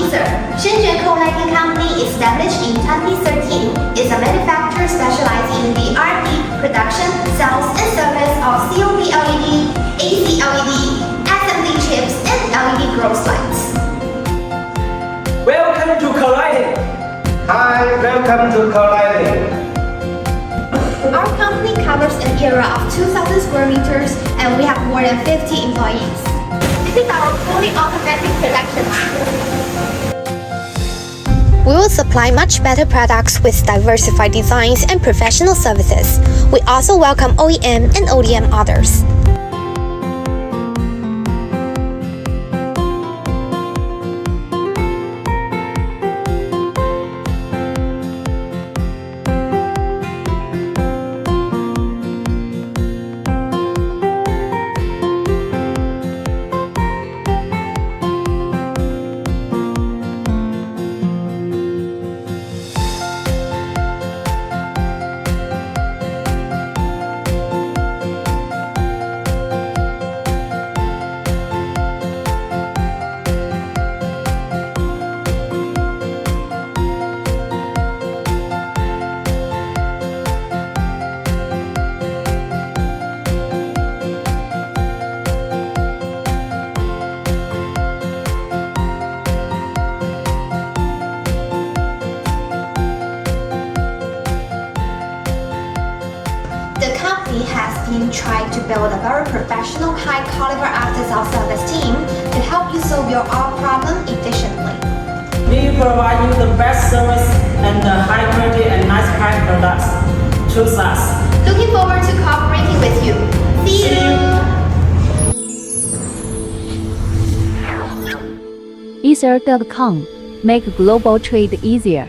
Easer. Shenzhen Colighting Company, established in 2013, is a manufacturer specialized in the R&D, production, sales, and service of COB LED, AC LED, SMD chips, and LED growth lights. Welcome to Colighting. Hi, welcome to Colighting. Our company covers an area of 2,000 square meters, and we have more than 50 employees. This is our fully automatic production line. We will supply much better products with diversified designs and professional services. We also welcome OEM and ODM orders. The company has been trying to build a very professional, high-caliber after-sales service team to help you solve your all problem efficiently. We provide you the best service and the high quality and nice price products. Choose us. Looking forward to cooperating with you. See you! Ether.com. Make global trade easier.